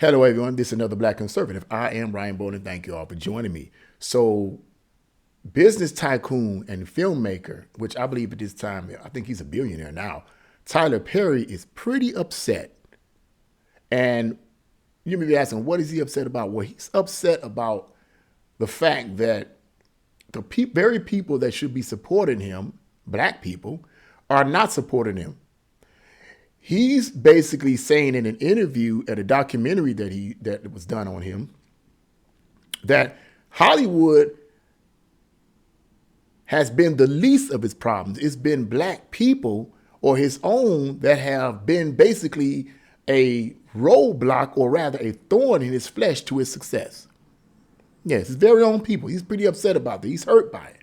Hello, everyone. This is another Black Conservative. I am Ryan Bowling. Thank you all for joining me. So, business tycoon and filmmaker, which I believe at this time, I think he's a billionaire now, Tyler Perry is pretty upset. And you may be asking, what is he upset about? Well, he's upset about the fact that the very people that should be supporting him, black people, are not supporting him. He's basically saying in an interview at a documentary that was done on him that Hollywood has been the least of his problems. It's been black people or his own that have been basically a roadblock, or rather a thorn in his flesh to his success. Yes, his very own people. He's pretty upset about that. He's hurt by it.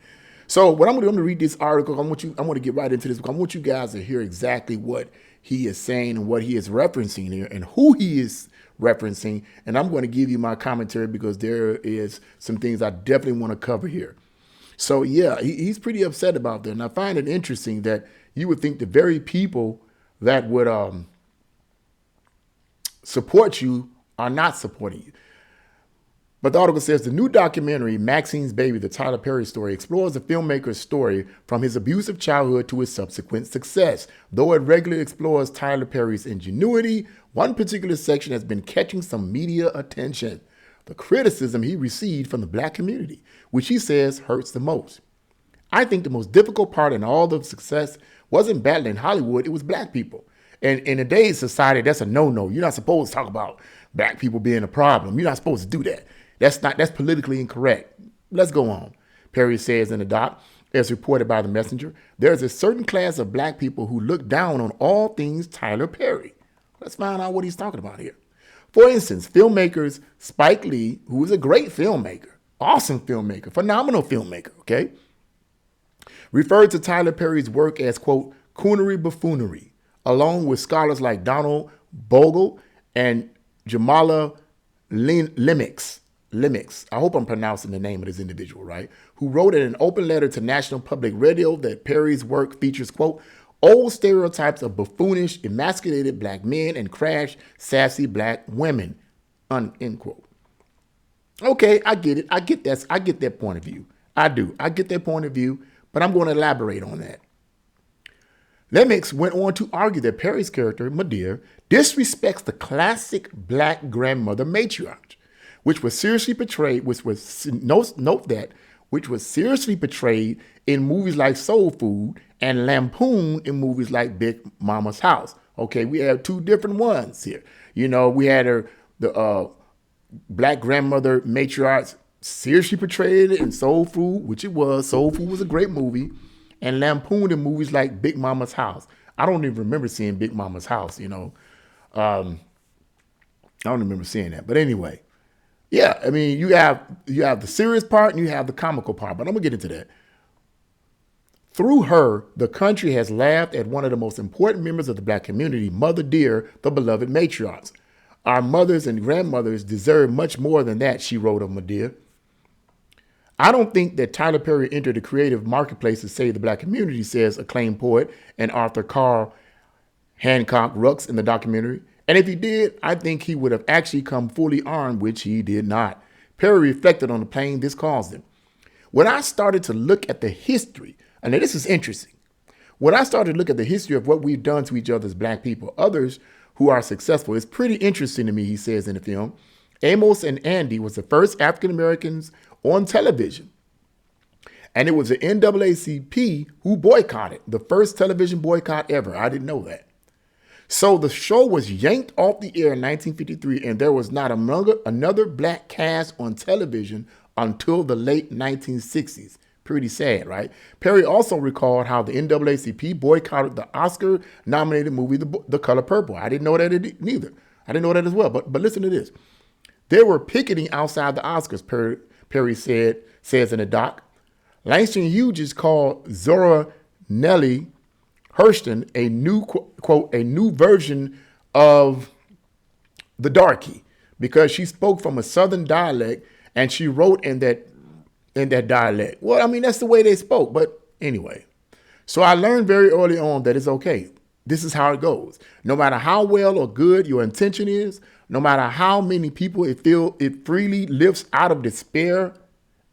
So what I'm going to read this article. I want to get right into this. I want you guys to hear exactly what he is saying and what he is referencing here and who he is referencing. And I'm going to give you my commentary because there is some things I definitely want to cover here. So yeah, he's pretty upset about that. And I find it interesting that you would think the very people that would support you are not supporting you. But the article says the new documentary, Maxine's Baby, the Tyler Perry story, explores the filmmaker's story from his abusive childhood to his subsequent success. Though it regularly explores Tyler Perry's ingenuity, one particular section has been catching some media attention: the criticism he received from the black community, which he says hurts the most. I think the most difficult part in all the success wasn't battling Hollywood, it was black people. And in today's society, that's a no-no. You're not supposed to talk about black people being a problem. You're not supposed to do that. That's politically incorrect. Let's go on. Perry says in the doc, as reported by The Messenger, there's a certain class of black people who look down on all things Tyler Perry. Let's find out what he's talking about here. For instance, filmmakers Spike Lee, who is a great filmmaker, awesome filmmaker, phenomenal filmmaker, okay, referred to Tyler Perry's work as, quote, coonery buffoonery, along with scholars like Donald Bogle and Jamala Limix. I hope I'm pronouncing the name of this individual right, who wrote in an open letter to National Public Radio that Perry's work features, quote, old stereotypes of buffoonish, emasculated black men and crash, sassy black women, end quote. Okay, I get it. I get that point of view. I do. I get that point of view, but I'm going to elaborate on that. Lemix went on to argue that Perry's character, Medea, disrespects the classic black grandmother matriarch, which was seriously portrayed, which was seriously portrayed in movies like Soul Food and lampooned in movies like Big Mama's House. Okay, we have two different ones here. You know, we had the black grandmother matriarch seriously portrayed in Soul Food, which it was. Soul Food was a great movie, and lampooned in movies like Big Mama's House. I don't even remember seeing Big Mama's House, you know. I don't remember seeing that. But anyway, yeah, I mean, you have the serious part and you have the comical part, but I'm going to get into that. Through her, the country has laughed at one of the most important members of the black community, Mother Dear, the beloved matriarchs. Our mothers and grandmothers deserve much more than that, she wrote of Medea. I don't think that Tyler Perry entered the creative marketplace to save the black community, says acclaimed poet and author Carl Hancock Rooks in the documentary. And if he did, I think he would have actually come fully armed, which he did not. Perry reflected on the pain this caused him. When I started to look at the history, and this is interesting, when I started to look at the history of what we've done to each other as black people, others who are successful, it's pretty interesting to me, he says in the film. Amos and Andy was the first African Americans on television. And it was the NAACP who boycotted, the first television boycott ever. I didn't know that. So the show was yanked off the air in 1953, and there was not another black cast on television until the late 1960s. Pretty sad, right? Perry also recalled how the NAACP boycotted the Oscar-nominated movie, The Color Purple. I didn't know that neither. I didn't know that as well, but listen to this. They were picketing outside the Oscars, Perry says in the doc. Langston Hughes called Zora Neale Hurston a new, quote, a new version of the darky because she spoke from a Southern dialect and she wrote in that dialect. Well, I mean, that's the way they spoke. But anyway, so I learned very early on that it's okay. this is how it goes. No matter how well or good your intention is, no matter how many people it freely lifts out of despair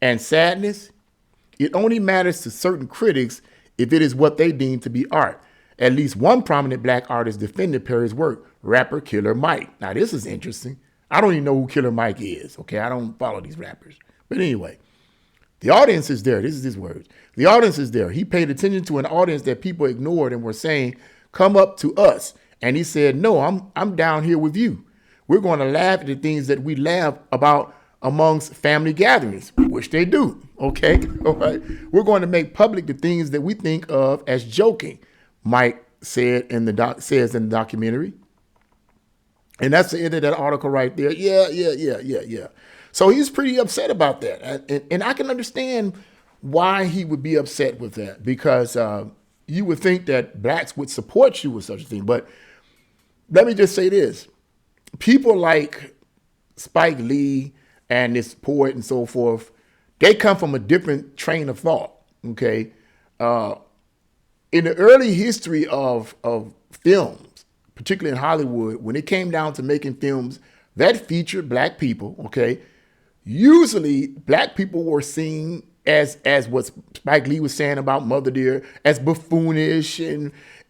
and sadness, it only matters to certain critics if it is what they deem to be art. At least one prominent black artist defended Perry's work, rapper Killer Mike. Now, this is interesting. I don't even know who Killer Mike is, okay? I don't follow these rappers. But anyway, the audience is there. This is his words. The audience is there. He paid attention to an audience that people ignored and were saying, come up to us. And he said, no, I'm down here with you. We're going to laugh at the things that we laugh about amongst family gatherings, which they do, okay? All right. We're going to make public the things that we think of as joking, Mike says in the documentary. And that's the end of that article right there. Yeah. So he's pretty upset about that. And I can understand why he would be upset with that, because you would think that blacks would support you with such a thing. But let me just say this. People like Spike Lee and this poet and so forth, they come from a different train of thought, okay? In the early history of films, particularly in Hollywood, when it came down to making films that featured black people, okay, usually black people were seen as what Spike Lee was saying about Mother Dear, as buffoonish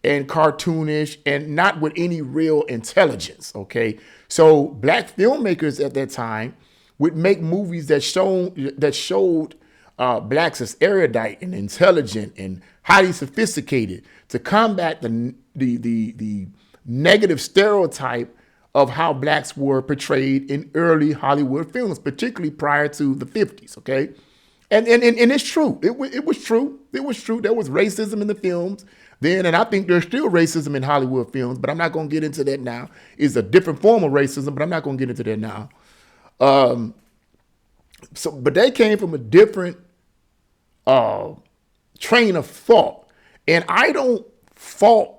and cartoonish and not with any real intelligence, okay? So black filmmakers at that time would make movies that showed blacks as erudite and intelligent and highly sophisticated to combat the negative stereotype of how blacks were portrayed in early Hollywood films, particularly prior to the 50s, okay? And it's true. It was true. It was true. There was racism in the films then, and I think there's still racism in Hollywood films, but I'm not going to get into that now. It's a different form of racism, but I'm not going to get into that now. But they came from a different train of thought, and I don't fault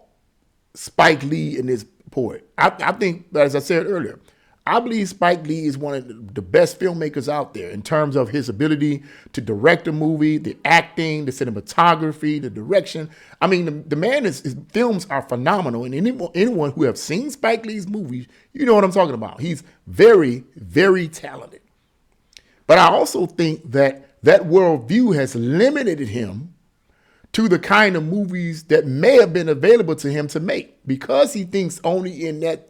Spike Lee in this poet. I think, as I said earlier, I believe Spike Lee is one of the best filmmakers out there in terms of his ability to direct a movie, the acting, the cinematography, the direction. I mean, the man, his films are phenomenal. And anyone who have seen Spike Lee's movies, you know what I'm talking about. He's very, very talented. But I also think that worldview has limited him to the kind of movies that may have been available to him to make, because he thinks only in that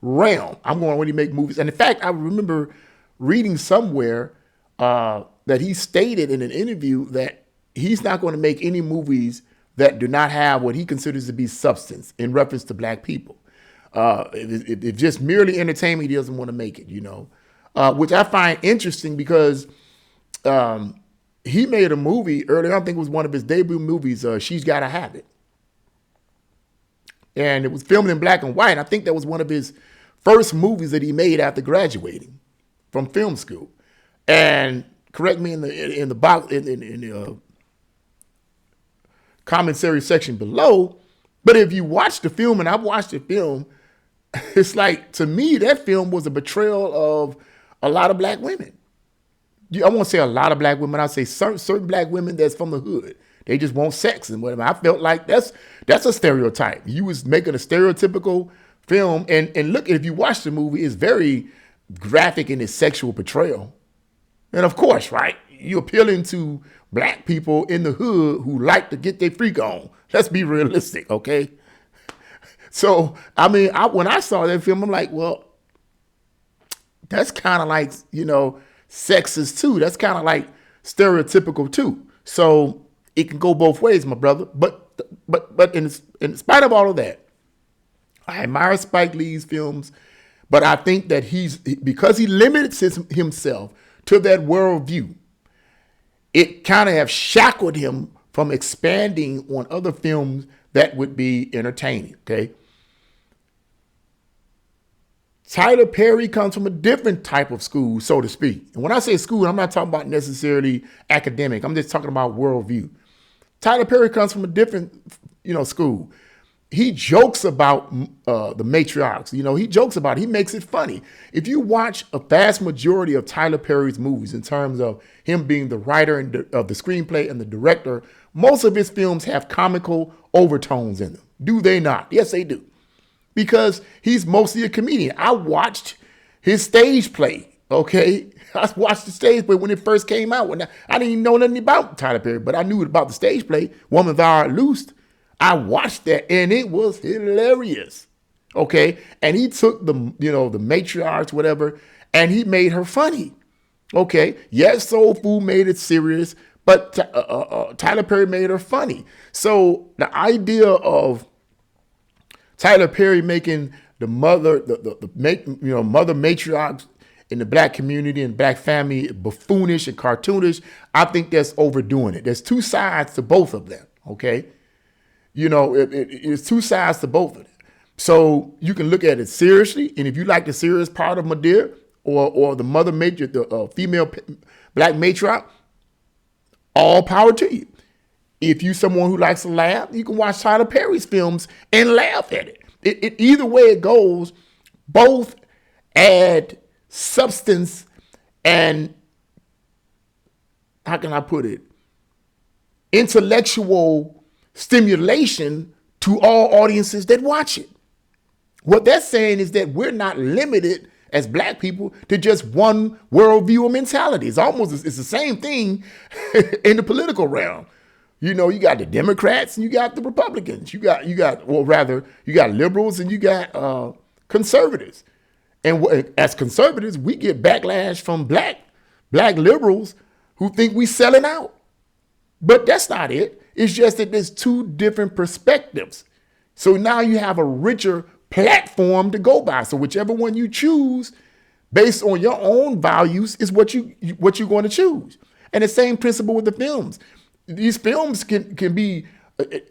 realm. I'm going to only make movies. And in fact, I remember reading somewhere that he stated in an interview that he's not going to make any movies that do not have what he considers to be substance in reference to black people. If just merely entertainment, he doesn't want to make it, you know, which I find interesting because he made a movie earlier. I think it was one of his debut movies, She's Gotta Have It. And it was filmed in black and white. I think that was one of his first movies that he made after graduating from film school. And correct me in the commentary section below, but if you watch the film, and I've watched the film, it's like, to me, that film was a betrayal of a lot of black women. I won't say a lot of black women. I'll say certain black women that's from the hood. They just want sex and whatever. I felt like that's a stereotype. You was making a stereotypical film. And look, if you watch the movie, it's very graphic in its sexual portrayal. And of course, right, you're appealing to black people in the hood who like to get their freak on. Let's be realistic, okay? So, I mean, when I saw that film, I'm like, well, that's kind of like, you know, sexist too. That's kind of like stereotypical too. So it can go both ways, my brother. But in spite of all of that, I admire Spike Lee's films, but I think that because he limits himself to that worldview, it kind of have shackled him from expanding on other films that would be entertaining, okay? Tyler Perry comes from a different type of school, so to speak. And when I say school, I'm not talking about necessarily academic. I'm just talking about worldview. Tyler Perry comes from a different, school. He jokes about the matriarchs. He jokes about it. He makes it funny. If you watch a vast majority of Tyler Perry's movies in terms of him being the writer of the screenplay and the director, most of his films have comical overtones in them. Do they not? Yes, they do. Because he's mostly a comedian. I watched his stage play, okay? I watched the stage play when it first came out. When I didn't even know nothing about Tyler Perry, but I knew about the stage play, Woman Thou Art Loosed. I watched that, and it was hilarious, okay? And he took the matriarchs, whatever, and he made her funny, okay? Yes, Soul Food made it serious, but Tyler Perry made her funny. So the idea of Tyler Perry making the mother, mother matriarchs in the black community and black family buffoonish and cartoonish, I think that's overdoing it. There's two sides to both of them, okay? It's two sides to both of them. So you can look at it seriously, and if you like the serious part of Madea or the mother matriarch, the female black matriarch, all power to you. If you someone who likes to laugh, you can watch Tyler Perry's films and laugh at it. Either way it goes, both add substance and, how can I put it, intellectual stimulation to all audiences that watch it. What that's saying is that we're not limited as black people to just one worldview or mentality. It's the same thing in the political realm. You got the Democrats and you got the Republicans. You got liberals and you got conservatives. And as conservatives, we get backlash from black liberals who think we selling out. But that's not it. It's just that there's two different perspectives. So now you have a richer platform to go by. So whichever one you choose based on your own values is what you're going to choose. And the same principle with the films. These films can be,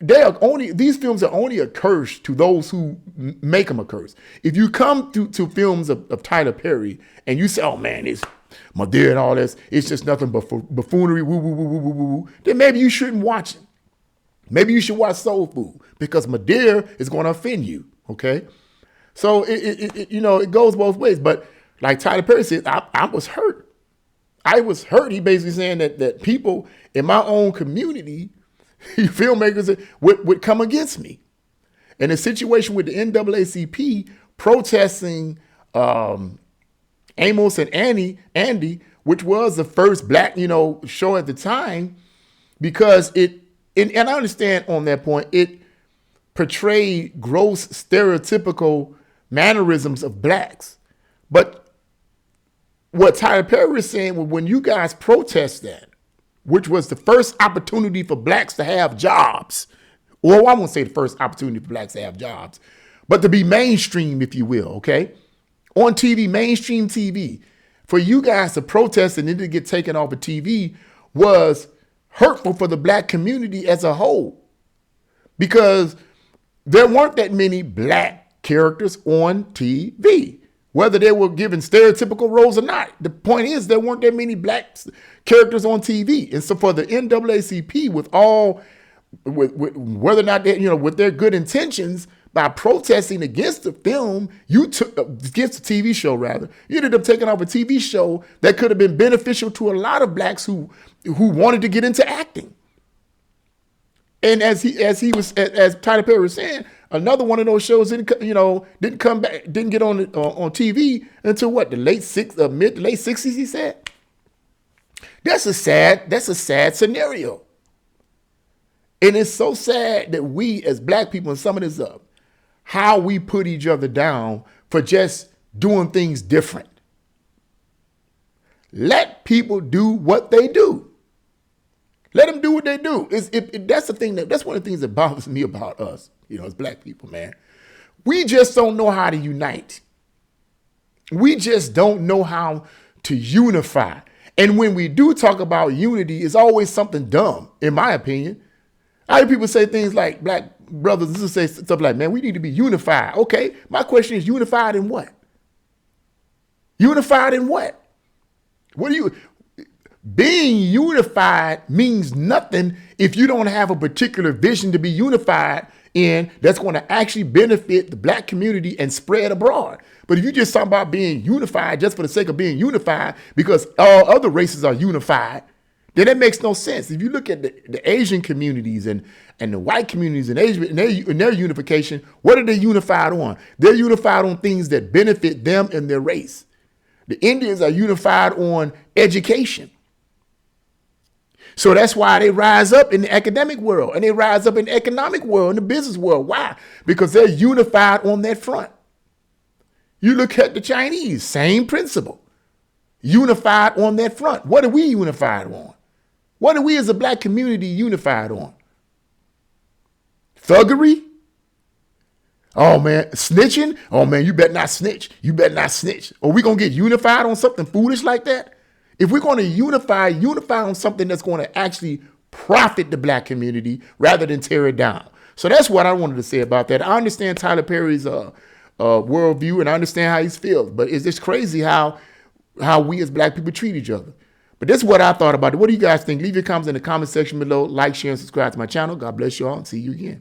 these films are only a curse to those who make them a curse. If you come to films of Tyler Perry and you say, oh man, it's Madea and all this, it's just nothing but buffoonery, woo, woo, woo, woo, woo, woo, then maybe you shouldn't watch it. Maybe you should watch Soul Food because Madea is going to offend you, okay? So it goes both ways. But like Tyler Perry said, I was hurt. I was hurt. He basically saying that people in my own community, filmmakers, would come against me. And the situation with the NAACP protesting Amos and Andy, which was the first black, show at the time, because and I understand on that point, it portrayed gross stereotypical mannerisms of blacks. But what Tyler Perry was saying was when you guys protest that, which was the first opportunity for blacks to have jobs, or I won't say the first opportunity for blacks to have jobs, but to be mainstream, if you will, okay? On TV, mainstream TV, for you guys to protest and then to get taken off of TV was hurtful for the black community as a whole, because there weren't that many black characters on TV, whether they were given stereotypical roles or not. The point is there weren't that many black characters on TV. And so for the NAACP, with whether or not they, with their good intentions, by protesting against the film, against the TV show rather, you ended up taking off a TV show that could have been beneficial to a lot of blacks who wanted to get into acting. And as Tyler Perry was saying, another one of those shows didn't come back, didn't get on TV until what, mid to late 60s, he said. That's a sad scenario. And it's so sad that we as black people, and summing this up, how we put each other down for just doing things different. Let people do what they do. Let them do what they do. That's one of the things that bothers me about us, as black people, man. We just don't know how to unite. We just don't know how to unify. And when we do talk about unity, it's always something dumb, in my opinion. I hear people say things like, black brothers, this will say stuff like, man, we need to be unified. Okay, my question is, unified in what? Unified in what? Being unified means nothing if you don't have a particular vision to be unified in that's going to actually benefit the black community and spread abroad. But if you just talk about being unified just for the sake of being unified because all other races are unified, Then that makes no sense. If you look at the Asian communities and the white communities and Asian and their unification, what are they unified on? They're unified on things that benefit them and their race. The Indians are unified on education. So that's why they rise up in the academic world and they rise up in the economic world and the business world. Why? Because they're unified on that front. You look at the Chinese, same principle. Unified on that front. What are we unified on? What are we as a black community unified on? Thuggery? Oh man, snitching? Oh man, you better not snitch. You better not snitch. Are we gonna get unified on something foolish like that? If we're gonna unify on something that's gonna actually profit the black community rather than tear it down. So that's what I wanted to say about that. I understand Tyler Perry's worldview and I understand how he feels, but it's just crazy how we as black people treat each other. But this is what I thought about it. What do you guys think? Leave your comments in the comment section below. Like, share, and subscribe to my channel. God bless you all and see you again.